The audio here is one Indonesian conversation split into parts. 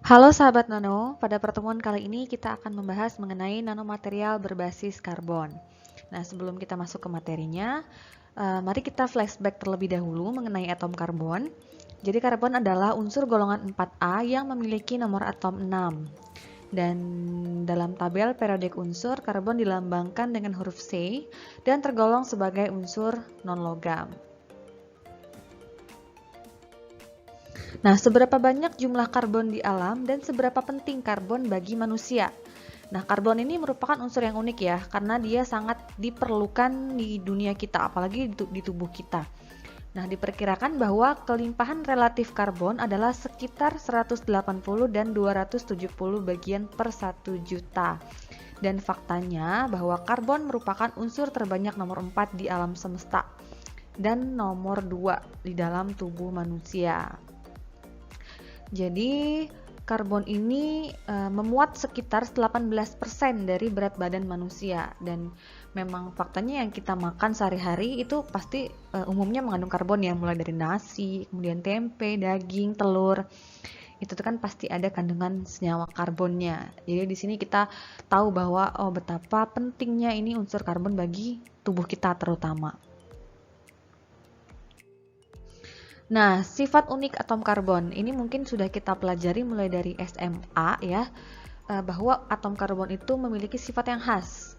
Halo sahabat Nano, pada pertemuan kali ini kita akan membahas mengenai nanomaterial berbasis karbon. Nah, sebelum kita masuk ke materinya, mari kita flashback terlebih dahulu mengenai atom karbon. Jadi karbon adalah unsur golongan 4A yang memiliki nomor atom 6. Dan dalam tabel periodik unsur, karbon dilambangkan dengan huruf C dan tergolong sebagai unsur non-logam. Nah, seberapa banyak jumlah karbon di alam dan seberapa penting karbon bagi manusia? Nah, karbon ini merupakan unsur yang unik ya, karena dia sangat diperlukan di dunia kita, apalagi di tubuh kita. Nah, diperkirakan bahwa kelimpahan relatif karbon adalah sekitar 180 dan 270 bagian per 1 juta. Dan faktanya bahwa karbon merupakan unsur terbanyak nomor 4 di alam semesta dan nomor 2 di dalam tubuh manusia. Jadi karbon ini memuat sekitar 18% dari berat badan manusia, dan memang faktanya yang kita makan sehari-hari itu pasti umumnya mengandung karbon ya, mulai dari nasi, kemudian tempe, daging, telur. Itu kan pasti ada kandungan senyawa karbonnya. Jadi di sini kita tahu bahwa betapa pentingnya ini unsur karbon bagi tubuh kita terutama. Nah, sifat unik atom karbon ini mungkin sudah kita pelajari mulai dari SMA ya, bahwa atom karbon itu memiliki sifat yang khas.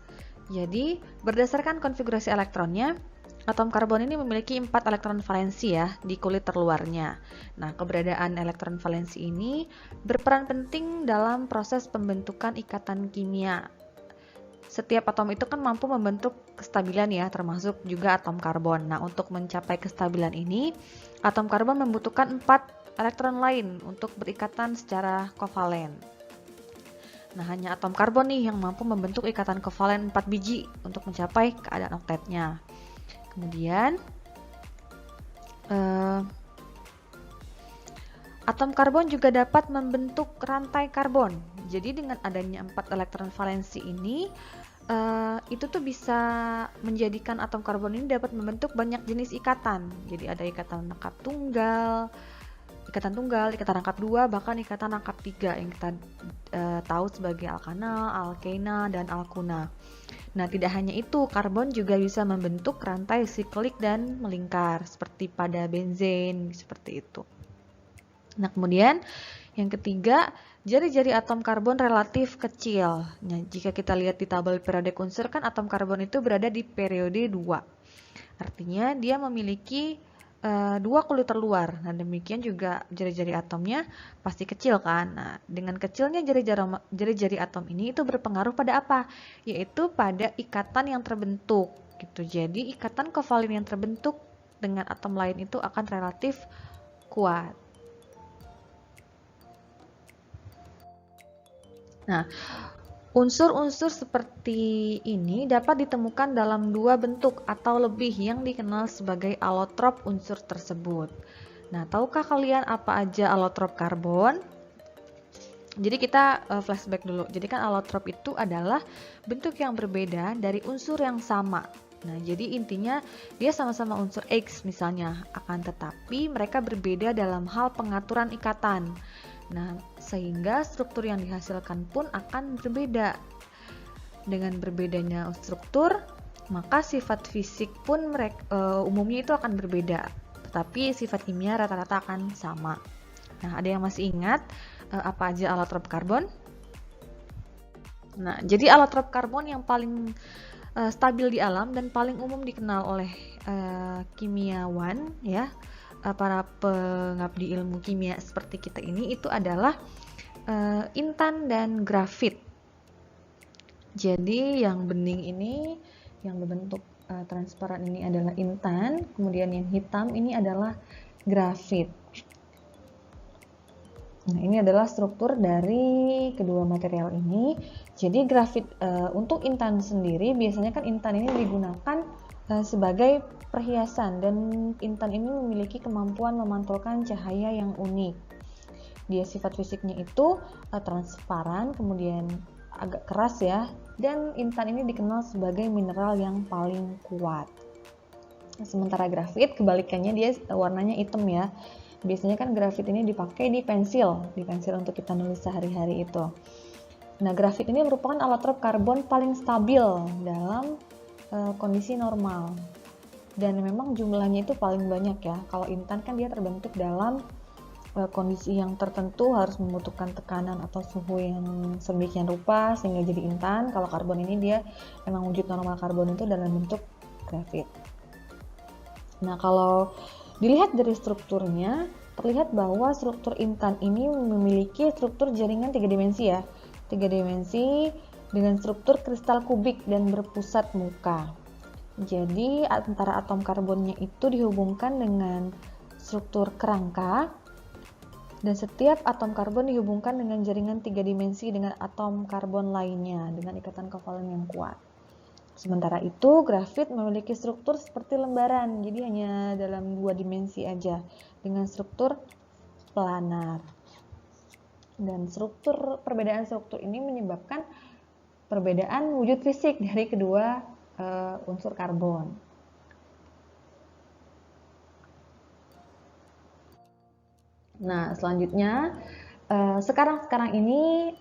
Jadi, berdasarkan konfigurasi elektronnya, atom karbon ini memiliki 4 elektron valensi ya di kulit terluarnya. Nah, keberadaan elektron valensi ini berperan penting dalam proses pembentukan ikatan kimia. Setiap atom itu kan mampu membentuk kestabilan ya, termasuk juga atom karbon. Nah, untuk mencapai kestabilan ini, atom karbon membutuhkan 4 elektron lain untuk berikatan secara kovalen. Nah, hanya atom karbon nih yang mampu membentuk ikatan kovalen 4 biji untuk mencapai keadaan oktetnya. Kemudian, atom karbon juga dapat membentuk rantai karbon. Jadi dengan adanya 4 elektron valensi ini, itu tuh bisa menjadikan atom karbon ini dapat membentuk banyak jenis ikatan. Jadi ada ikatan rangkap tunggal, ikatan rangkap 2, bahkan ikatan rangkap 3 yang kita tahu sebagai alkanal, alkena, dan alkuna. Nah, tidak hanya itu, karbon juga bisa membentuk rantai siklik dan melingkar, seperti pada benzen, seperti itu. Nah, kemudian yang ketiga, jari-jari atom karbon relatif kecil. Nah, jika kita lihat di tabel periodik unsur kan atom karbon itu berada di periode 2. Artinya dia memiliki 2 kulit terluar. Nah, demikian juga jari-jari atomnya pasti kecil kan. Nah, dengan kecilnya jari-jari atom ini itu berpengaruh pada apa? Yaitu pada ikatan yang terbentuk gitu. Jadi, ikatan kovalen yang terbentuk dengan atom lain itu akan relatif kuat. Nah, unsur-unsur seperti ini dapat ditemukan dalam 2 bentuk atau lebih yang dikenal sebagai alotrop unsur tersebut. Nah, tahukah kalian apa aja alotrop karbon? Jadi kita flashback dulu. Jadi kan alotrop itu adalah bentuk yang berbeda dari unsur yang sama. Nah, jadi intinya dia sama-sama unsur X misalnya, akan tetapi mereka berbeda dalam hal pengaturan ikatan. Nah, sehingga struktur yang dihasilkan pun akan berbeda. Dengan berbedanya struktur, maka sifat fisik pun umumnya itu akan berbeda. Tetapi sifat kimia rata-rata akan sama. Nah, ada yang masih ingat apa aja alotrop karbon? Nah, jadi alotrop karbon yang paling stabil di alam dan paling umum dikenal oleh kimiawan ya, para pengabdi ilmu kimia seperti kita ini, itu adalah intan dan grafit. Jadi yang bening ini, yang berbentuk transparan ini adalah intan, kemudian yang hitam ini adalah grafit. Nah, ini adalah struktur dari kedua material ini. Jadi grafit untuk intan sendiri, biasanya kan intan ini digunakan sebagai perhiasan, dan intan ini memiliki kemampuan memantulkan cahaya yang unik. Dia sifat fisiknya itu transparan, kemudian agak keras ya, dan intan ini dikenal sebagai mineral yang paling kuat. Sementara grafit kebalikannya, dia warnanya hitam ya. Biasanya kan grafit ini dipakai di pensil untuk kita nulis sehari-hari itu. Nah, grafit ini merupakan alotrop karbon paling stabil dalam kondisi normal. Dan memang jumlahnya itu paling banyak ya. Kalau intan kan dia terbentuk dalam kondisi yang tertentu, harus membutuhkan tekanan atau suhu yang sedemikian rupa sehingga jadi intan. Kalau karbon ini dia emang wujud normal karbon itu dalam bentuk grafit. Nah, kalau dilihat dari strukturnya, terlihat bahwa struktur intan ini memiliki struktur jaringan 3 dimensi ya. 3 dimensi dengan struktur kristal kubik dan berpusat muka. Jadi antara atom karbonnya itu dihubungkan dengan struktur kerangka, dan setiap atom karbon dihubungkan dengan jaringan 3 dimensi dengan atom karbon lainnya dengan ikatan kovalen yang kuat. Sementara itu, grafit memiliki struktur seperti lembaran, jadi hanya dalam 2 dimensi aja dengan struktur planar. Dan perbedaan struktur ini menyebabkan perbedaan wujud fisik dari kedua unsur karbon. Nah, selanjutnya sekarang ini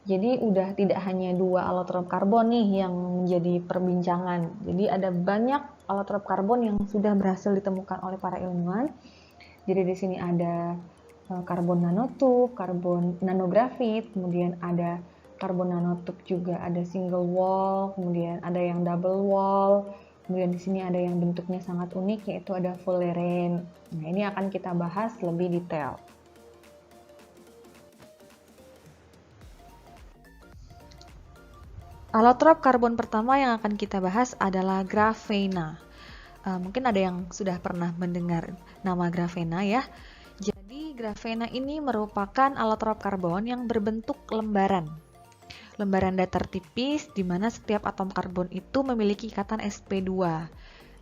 jadi udah tidak hanya 2 alotrop karbon nih yang menjadi perbincangan. Jadi ada banyak alotrop karbon yang sudah berhasil ditemukan oleh para ilmuwan. Jadi di sini ada karbon nanotube, karbon nanografit, kemudian ada karbon nanotube juga ada single wall, kemudian ada yang double wall, kemudian di sini ada yang bentuknya sangat unik yaitu ada fullerene. Nah, ini akan kita bahas lebih detail. Alotrop karbon pertama yang akan kita bahas adalah grafena. Mungkin ada yang sudah pernah mendengar nama grafena ya. Jadi grafena ini merupakan alotrop karbon yang berbentuk lembaran. Lembaran datar tipis di mana setiap atom karbon itu memiliki ikatan sp2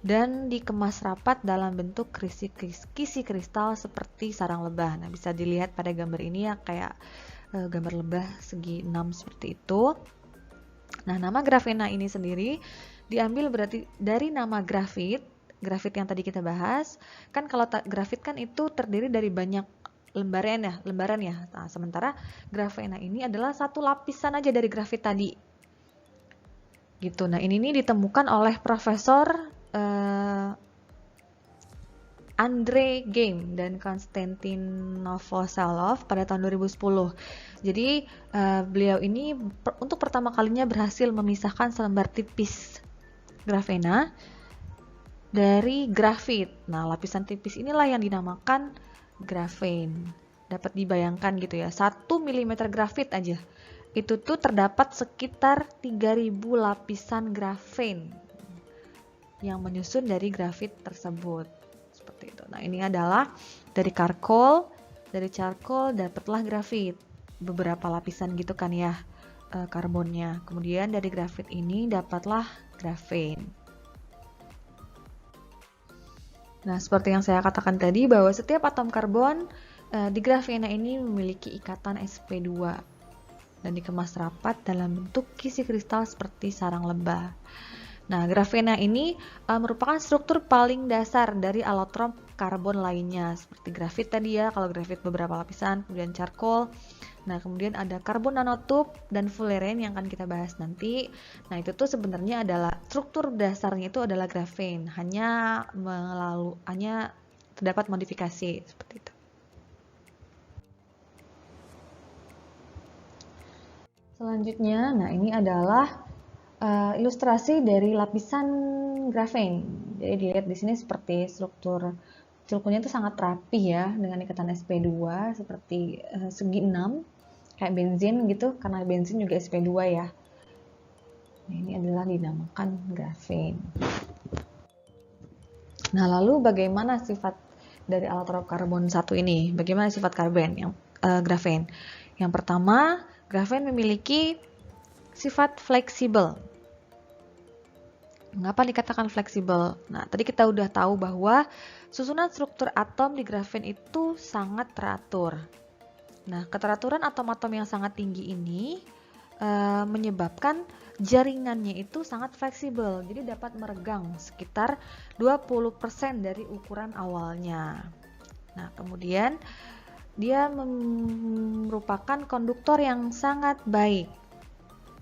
dan dikemas rapat dalam bentuk kisi kristal seperti sarang lebah. Nah, bisa dilihat pada gambar ini ya, kayak gambar lebah segi 6 seperti itu. Nah, nama grafena ini sendiri diambil berarti dari nama grafit yang tadi kita bahas. Kan kalau grafit kan itu terdiri dari banyak lembaran ya. Nah, sementara grafena ini adalah satu lapisan aja dari grafit tadi. Gitu. Nah, ini ditemukan oleh Profesor Andrei Geim dan Konstantin Novoselov pada tahun 2010. Jadi beliau ini untuk pertama kalinya berhasil memisahkan selembar tipis grafena dari grafit. Nah, lapisan tipis inilah yang dinamakan grafen. Dapat dibayangkan gitu ya, 1 mm grafit aja itu tuh terdapat sekitar 3000 lapisan grafen yang menyusun dari grafit tersebut. Seperti itu. Nah, ini adalah dari charcoal dapatlah grafit. Beberapa lapisan gitu kan ya karbonnya. Kemudian dari grafit ini dapatlah grafen. Nah, seperti yang saya katakan tadi bahwa setiap atom karbon di grafena ini memiliki ikatan sp2 dan dikemas rapat dalam bentuk kisi kristal seperti sarang lebah. Nah, grafena ini merupakan struktur paling dasar dari alotrop karbon lainnya seperti grafit tadi ya, kalau grafit beberapa lapisan, kemudian charcoal. Nah, kemudian ada karbon nanotube dan fullerene yang akan kita bahas nanti. Nah, itu tuh sebenarnya adalah struktur dasarnya itu adalah grafen, hanya terdapat modifikasi seperti itu. Selanjutnya, nah ini adalah ilustrasi dari lapisan grafen. Jadi dilihat di sini seperti strukturnya itu sangat rapi ya dengan ikatan sp2 seperti segi 6 kayak bensin gitu, karena bensin juga sp2 ya. Nah, ini adalah dinamakan grafen. Nah, lalu bagaimana sifat dari alotrop karbon 1 ini? Bagaimana sifat grafen? Yang pertama, grafen memiliki sifat fleksibel. Mengapa dikatakan fleksibel? Nah, tadi kita udah tahu bahwa susunan struktur atom di grafen itu sangat teratur. Nah, keteraturan atom-atom yang sangat tinggi ini menyebabkan jaringannya itu sangat fleksibel. Jadi dapat meregang sekitar 20% dari ukuran awalnya. Nah, kemudian dia merupakan konduktor yang sangat baik.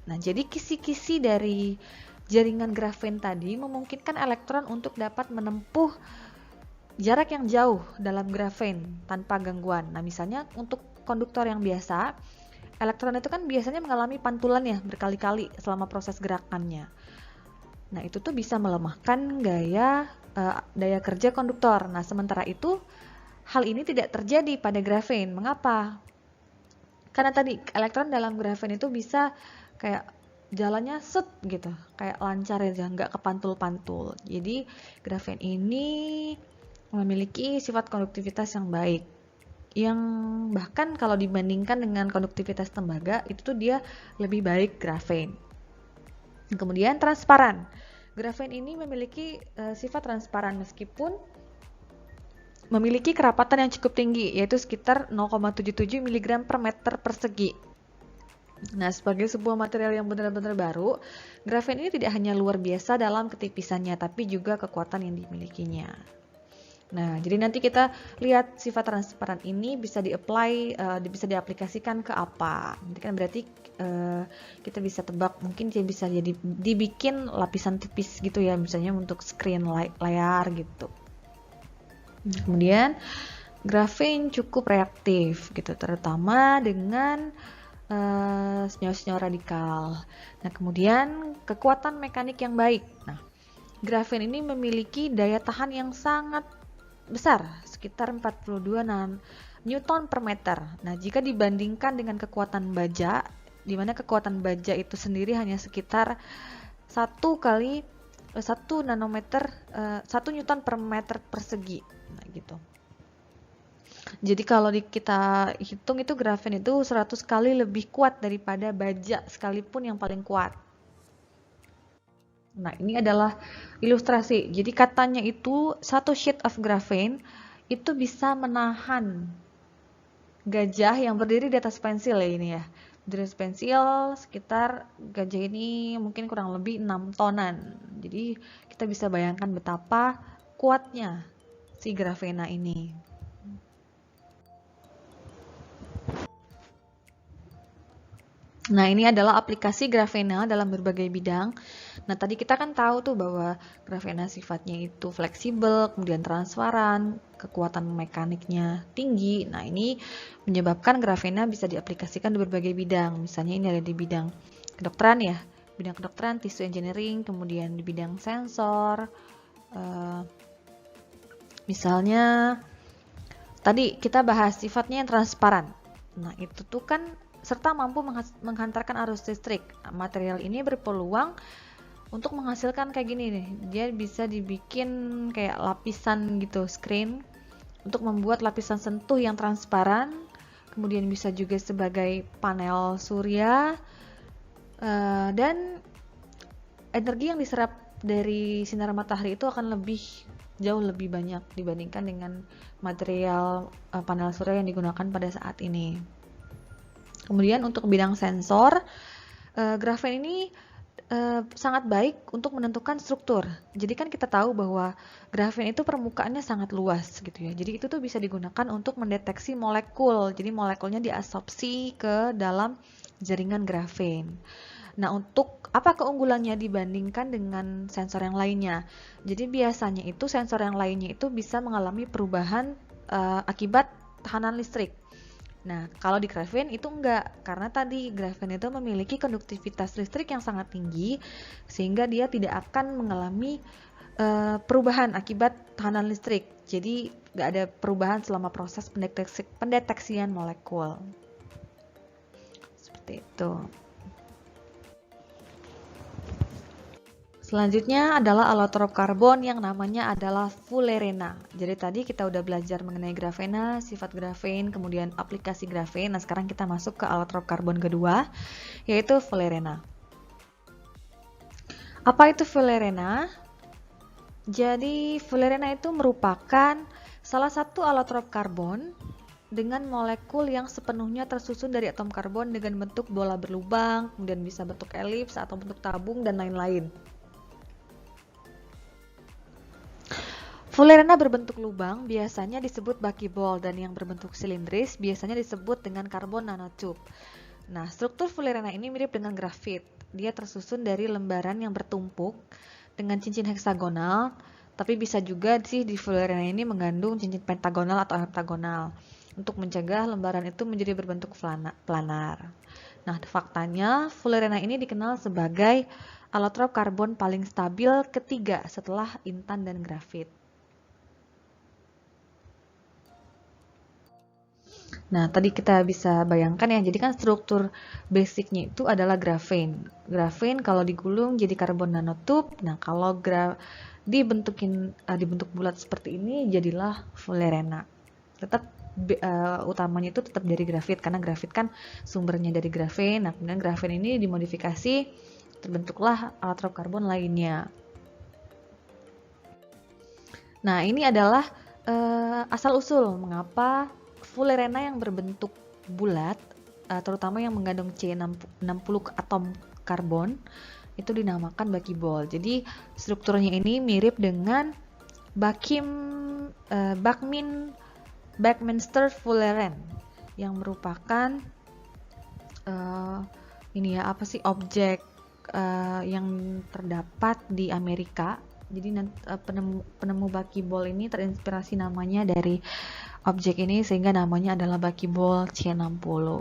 Nah, jadi kisi-kisi dari jaringan grafen tadi memungkinkan elektron untuk dapat menempuh jarak yang jauh dalam grafen tanpa gangguan. Nah, misalnya untuk konduktor yang biasa, elektron itu kan biasanya mengalami pantulan ya berkali-kali selama proses gerakannya. Nah, itu tuh bisa melemahkan daya kerja konduktor. Nah, sementara itu hal ini tidak terjadi pada grafen. Mengapa? Karena tadi elektron dalam grafen itu bisa kayak jalannya set gitu, kayak lancar aja, nggak kepantul-pantul. Jadi grafen ini memiliki sifat konduktivitas yang baik, yang bahkan kalau dibandingkan dengan konduktivitas tembaga itu tuh dia lebih baik grafen. Kemudian transparan. Grafen ini memiliki sifat transparan meskipun memiliki kerapatan yang cukup tinggi, yaitu sekitar 0,77 mg per meter persegi. Nah, sebagai sebuah material yang benar-benar baru, grafen ini tidak hanya luar biasa dalam ketipisannya, tapi juga kekuatan yang dimilikinya. Nah, jadi nanti kita lihat sifat transparan ini bisa bisa diaplikasikan ke apa. Nanti kan berarti kita bisa tebak, mungkin dia bisa jadi dibikin lapisan tipis gitu ya, misalnya untuk screen layar gitu. Kemudian grafen cukup reaktif gitu, terutama dengan senyawa-senyawa radikal. Nah, kemudian kekuatan mekanik yang baik. Nah, grafen ini memiliki daya tahan yang sangat besar, sekitar 42 Newton per meter. Nah, jika dibandingkan dengan kekuatan baja, di mana kekuatan baja itu sendiri hanya sekitar 1 Newton per meter persegi. Nah, gitu. Jadi kalau kita hitung itu grafen itu 100 kali lebih kuat daripada baja sekalipun yang paling kuat. Nah, ini adalah ilustrasi. Jadi katanya itu satu sheet of graphene itu bisa menahan gajah yang berdiri di atas pensil ya ini ya. Di atas pensil sekitar gajah ini mungkin kurang lebih 6 tonan. Jadi kita bisa bayangkan betapa kuatnya si grafena ini. Nah, ini adalah aplikasi grafena dalam berbagai bidang. Nah, tadi kita kan tahu tuh bahwa grafena sifatnya itu fleksibel, kemudian transparan, kekuatan mekaniknya tinggi. Nah, ini menyebabkan grafena bisa diaplikasikan di berbagai bidang. Misalnya ini ada di bidang kedokteran ya, bidang kedokteran, tissue engineering, kemudian di bidang sensor. Misalnya, tadi kita bahas sifatnya yang transparan. Nah, itu tuh kan serta mampu menghantarkan arus listrik. Nah, material ini berpeluang untuk menghasilkan kayak gini nih. Dia bisa dibikin kayak lapisan gitu, screen, untuk membuat lapisan sentuh yang transparan. Kemudian bisa juga sebagai panel surya, dan energi yang diserap dari sinar matahari itu akan jauh lebih banyak dibandingkan dengan material panel surya yang digunakan pada saat ini. Kemudian untuk bidang sensor, grafen ini sangat baik untuk menentukan struktur. Jadi kan kita tahu bahwa grafen itu permukaannya sangat luas gitu ya. Jadi itu tuh bisa digunakan untuk mendeteksi molekul. Jadi molekulnya diabsorpsi ke dalam jaringan grafen. Nah, untuk apa keunggulannya dibandingkan dengan sensor yang lainnya? Jadi biasanya itu sensor yang lainnya itu bisa mengalami perubahan akibat tekanan listrik. Nah, kalau di grafen itu enggak, karena tadi grafen itu memiliki konduktivitas listrik yang sangat tinggi, sehingga dia tidak akan mengalami perubahan akibat tekanan listrik. Jadi, enggak ada perubahan selama proses pendeteksian molekul. Seperti itu. Selanjutnya adalah alotrop karbon yang namanya adalah fullerena. Jadi tadi kita udah belajar mengenai grafena, sifat grafen, kemudian aplikasi grafen. Nah, sekarang kita masuk ke alotrop karbon kedua, yaitu fullerena. Apa itu fullerena? Jadi fullerena itu merupakan salah satu alotrop karbon dengan molekul yang sepenuhnya tersusun dari atom karbon dengan bentuk bola berlubang, kemudian bisa bentuk elips atau bentuk tabung dan lain-lain. Fullerena berbentuk lubang biasanya disebut buckyball dan yang berbentuk silindris biasanya disebut dengan karbon nanotube. Nah, struktur Fullerena ini mirip dengan grafit. Dia tersusun dari lembaran yang bertumpuk dengan cincin heksagonal, tapi bisa juga sih di Fullerena ini mengandung cincin pentagonal atau heptagonal untuk mencegah lembaran itu menjadi berbentuk planar. Nah, faktanya Fullerena ini dikenal sebagai alotrop karbon paling stabil ketiga setelah intan dan grafit. Nah, tadi kita bisa bayangkan ya, jadi kan struktur basicnya itu adalah grafen. Grafen kalau digulung jadi karbon nanotube. Nah, kalau dibentuk bulat seperti ini jadilah Fullerena. Tetap utamanya itu tetap dari grafit karena grafit kan sumbernya dari grafen. Nah, kemudian grafen ini dimodifikasi terbentuklah alotrop karbon lainnya. Nah, ini adalah asal-usul mengapa Fullerena yang berbentuk bulat, terutama yang mengandung C60 atom karbon, itu dinamakan buckyball. Jadi strukturnya ini mirip dengan Buckminster Fulleren yang merupakan objek yang terdapat di Amerika. Jadi penemu buckyball ini terinspirasi namanya dari objek ini sehingga namanya adalah buckyball C60.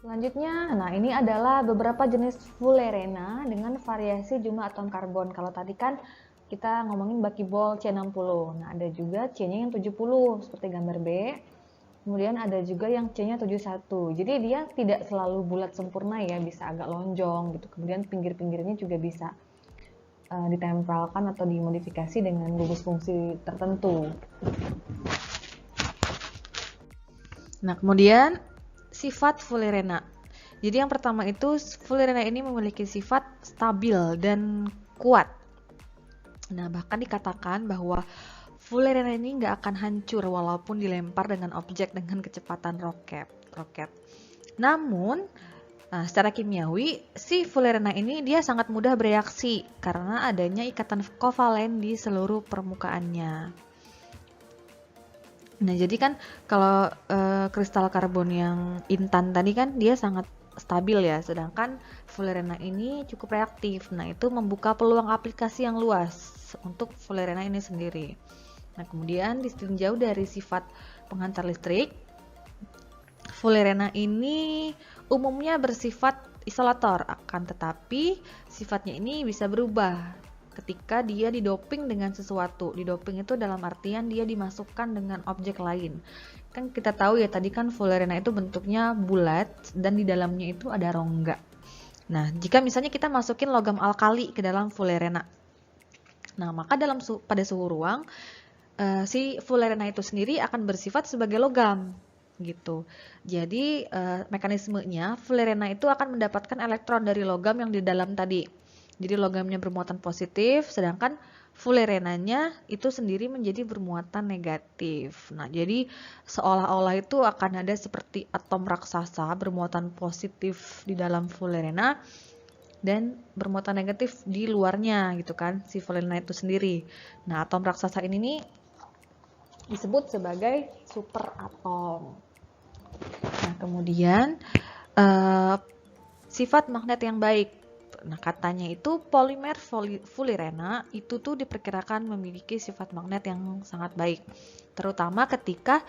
Selanjutnya, nah ini adalah beberapa jenis Fullerena dengan variasi jumlah atom karbon. Kalau tadi kan kita ngomongin buckyball C60. Nah, ada juga C-nya yang 70 seperti gambar B. Kemudian ada juga yang C-nya 71. Jadi dia tidak selalu bulat sempurna ya, bisa agak lonjong gitu. Kemudian pinggir-pinggirnya juga bisa ditempelkan atau dimodifikasi dengan gugus fungsi tertentu. Nah, kemudian sifat Fullerena. Jadi yang pertama itu Fullerena ini memiliki sifat stabil dan kuat. Nah, bahkan dikatakan bahwa Fullerena ini nggak akan hancur walaupun dilempar dengan objek dengan kecepatan roket. Namun, secara kimiawi, si Fullerena ini dia sangat mudah bereaksi karena adanya ikatan kovalen di seluruh permukaannya. Nah, jadi kan kalau kristal karbon yang intan tadi kan dia sangat stabil ya, sedangkan Fullerena ini cukup reaktif. Nah, itu membuka peluang aplikasi yang luas untuk Fullerena ini sendiri. Nah, kemudian ditinjau dari sifat penghantar listrik, Fullerena ini umumnya bersifat isolator, akan tetapi sifatnya ini bisa berubah ketika dia didoping dengan sesuatu. Didoping itu dalam artian dia dimasukkan dengan objek lain. Kan kita tahu ya tadi kan Fullerena itu bentuknya bulat dan di dalamnya itu ada rongga. Nah, jika misalnya kita masukin logam alkali ke dalam Fullerena, nah maka pada suhu ruang si Fullerena itu sendiri akan bersifat sebagai logam gitu. Jadi mekanismenya Fullerena itu akan mendapatkan elektron dari logam yang di dalam tadi. Jadi logamnya bermuatan positif, sedangkan Fullerenanya itu sendiri menjadi bermuatan negatif. Nah, jadi seolah-olah itu akan ada seperti atom raksasa bermuatan positif di dalam Fullerena dan bermuatan negatif di luarnya gitu kan, si Fullerena itu sendiri. Nah, atom raksasa ini nih disebut sebagai superatom. Nah, kemudian sifat magnet yang baik. Nah, katanya itu polimer Fullerena itu tuh diperkirakan memiliki sifat magnet yang sangat baik, terutama ketika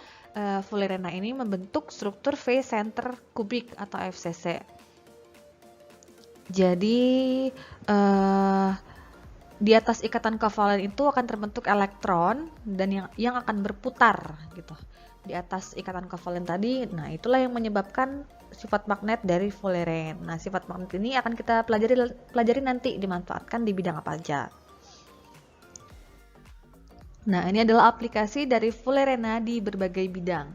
Fullerena ini membentuk struktur phase center kubik atau FCC. Jadi di atas ikatan kovalen itu akan terbentuk elektron dan yang akan berputar gitu di atas ikatan kovalen tadi. Nah, itulah yang menyebabkan sifat magnet dari Fullerene. Nah, sifat magnet ini akan kita pelajari nanti dimanfaatkan di bidang apa aja. Nah, ini adalah aplikasi dari Fullerena di berbagai bidang.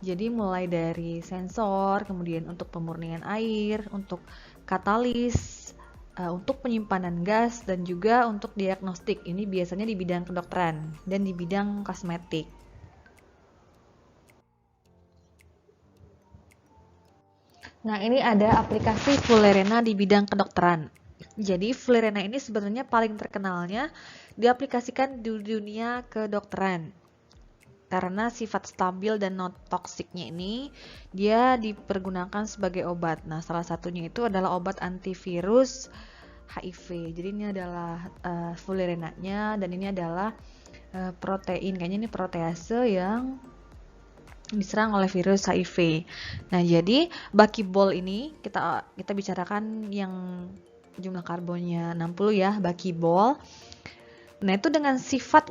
Jadi mulai dari sensor, kemudian untuk pemurnian air, untuk katalis, untuk penyimpanan gas, dan juga untuk diagnostik. Ini biasanya di bidang kedokteran dan di bidang kosmetik. Nah, ini ada aplikasi Fullerena di bidang kedokteran. Jadi Fullerena ini sebenarnya paling terkenalnya diaplikasikan di dunia kedokteran. Karena sifat stabil dan non toksiknya ini, dia dipergunakan sebagai obat. Nah, salah satunya itu adalah obat antivirus HIV. Jadi ini adalah Fullerenanya, dan ini adalah protein, kayaknya ini protease yang diserang oleh virus HIV. Nah, jadi Buckyball ini kita bicarakan yang jumlah karbonnya 60 ya, Buckyball. Nah, itu dengan sifat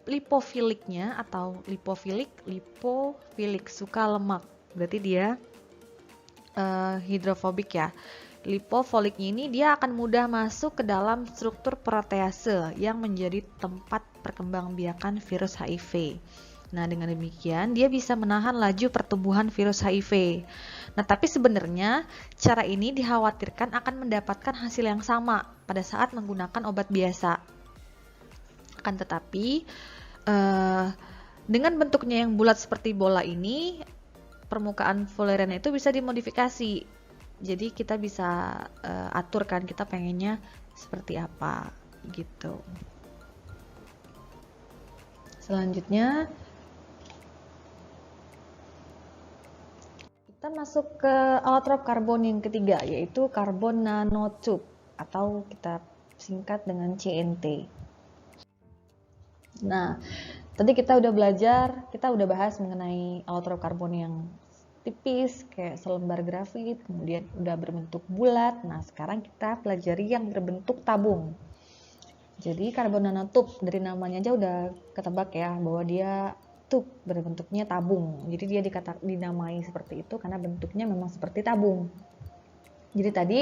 lipofiliknya atau lipofilik suka lemak. Berarti dia hidrofobik ya. Lipofoliknya ini dia akan mudah masuk ke dalam struktur protease yang menjadi tempat perkembangbiakan virus HIV. Nah, dengan demikian dia bisa menahan laju pertumbuhan virus HIV. Nah, tapi sebenarnya cara ini dikhawatirkan akan mendapatkan hasil yang sama pada saat menggunakan obat biasa. Akan tetapi, dengan bentuknya yang bulat seperti bola ini, permukaan Fullerena itu bisa dimodifikasi. Jadi kita bisa atur kan, kita pengennya seperti apa gitu. Selanjutnya kita masuk ke allotrope karbon yang ketiga, yaitu karbon nanotube atau kita singkat dengan CNT. Nah, tadi kita udah bahas mengenai allotrope karbon yang tipis kayak selembar grafit, kemudian udah berbentuk bulat. Nah, sekarang kita pelajari yang berbentuk tabung. Jadi karbon nanotube dari namanya aja udah ketebak ya bahwa dia tube, berbentuknya tabung. Jadi dia dinamai seperti itu karena bentuknya memang seperti tabung. Jadi tadi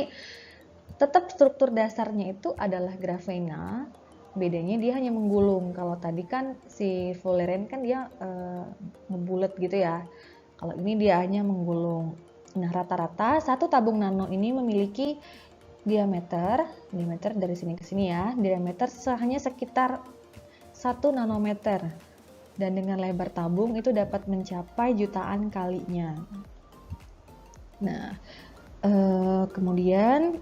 tetap struktur dasarnya itu adalah grafena, bedanya dia hanya menggulung. Kalau tadi kan si Fullerene kan dia ngebulet gitu ya. Kalau ini dia hanya menggulung. Nah, rata-rata satu tabung nano ini memiliki diameter dari sini ke sini ya, diameter hanya sekitar 1 nanometer. Dan dengan lebar tabung itu dapat mencapai jutaan kalinya. Nah, kemudian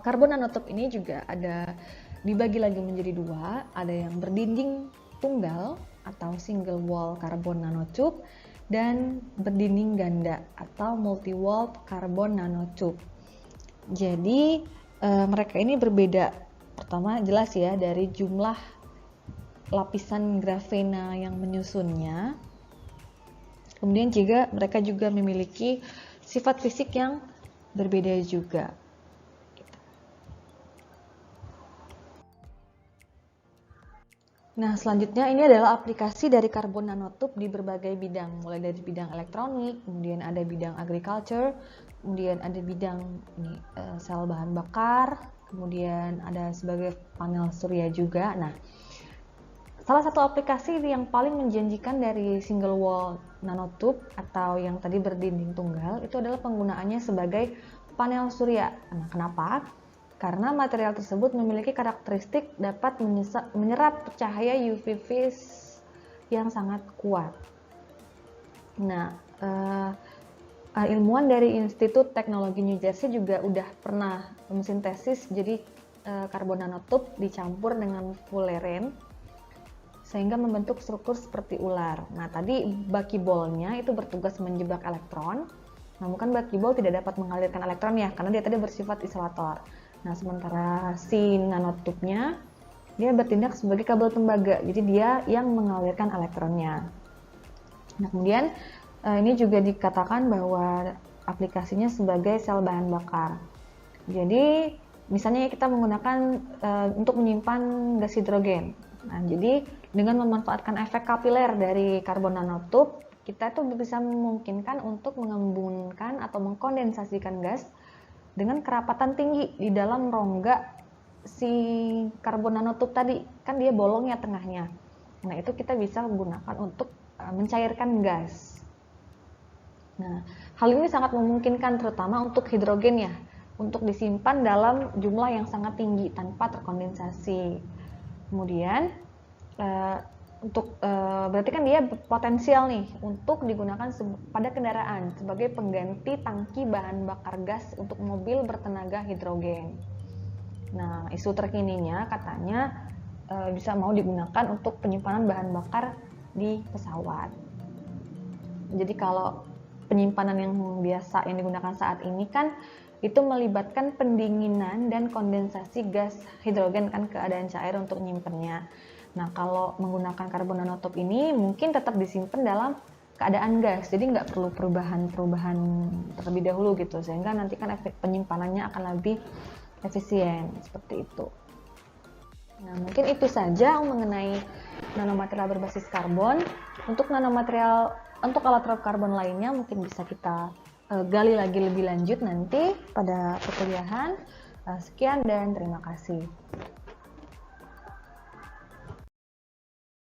karbon nanotube ini juga ada dibagi lagi menjadi dua, ada yang berdinding tunggal atau single wall karbon nanotube dan berdinding ganda atau multi wall karbon nanotube. Jadi mereka ini berbeda. Pertama jelas ya dari jumlah lapisan grafena yang menyusunnya. Kemudian juga mereka juga memiliki sifat fisik yang berbeda juga. Nah, selanjutnya ini adalah aplikasi dari karbon nanotube di berbagai bidang, mulai dari bidang elektronik, kemudian ada bidang agriculture, kemudian ada bidang sel bahan bakar, kemudian ada sebagai panel surya juga. Nah, salah satu aplikasi yang paling menjanjikan dari single wall nanotube atau yang tadi berdinding tunggal itu adalah penggunaannya sebagai panel surya. Nah, kenapa? Karena material tersebut memiliki karakteristik dapat menyerap cahaya UV yang sangat kuat. Nah, ilmuwan dari Institut Teknologi New Jersey juga udah pernah mensintesis jadi karbon nanotube dicampur dengan Fullerene sehingga membentuk struktur seperti ular. Nah, tadi buckyball-nya itu bertugas menjebak elektron. Namun kan buckyball tidak dapat mengalirkan elektron ya, karena dia tadi bersifat isolator. Nah, sementara si nanotube-nya dia bertindak sebagai kabel tembaga, jadi dia yang mengalirkan elektronnya. Nah, kemudian ini juga dikatakan bahwa aplikasinya sebagai sel bahan bakar. Jadi, misalnya kita menggunakan untuk menyimpan gas hidrogen. Nah, jadi dengan memanfaatkan efek kapiler dari karbon nanotube, kita tuh bisa memungkinkan untuk mengembunkan atau mengkondensasikan gas dengan kerapatan tinggi di dalam rongga si karbon nanotube tadi, kan dia bolong ya tengahnya. Nah, itu kita bisa gunakan untuk mencairkan gas. Nah, hal ini sangat memungkinkan terutama untuk hidrogen ya, untuk disimpan dalam jumlah yang sangat tinggi tanpa terkondensasi. Kemudian berarti kan dia potensial nih untuk digunakan pada kendaraan sebagai pengganti tangki bahan bakar gas untuk mobil bertenaga hidrogen. Nah, isu terkininya katanya bisa mau digunakan untuk penyimpanan bahan bakar di pesawat. Jadi kalau penyimpanan yang biasa yang digunakan saat ini kan itu melibatkan pendinginan dan kondensasi gas hidrogen kan ke keadaan cair untuk menyimpannya. Nah, kalau menggunakan karbon nanotop ini mungkin tetap disimpan dalam keadaan gas, jadi nggak perlu perubahan terlebih dahulu gitu, sehingga nanti kan efek penyimpanannya akan lebih efisien, seperti itu. Nah, mungkin itu saja mengenai nanomaterial berbasis karbon. Untuk allotrope karbon lainnya mungkin bisa kita gali lagi lebih lanjut nanti pada perkuliahan. Sekian dan terima kasih.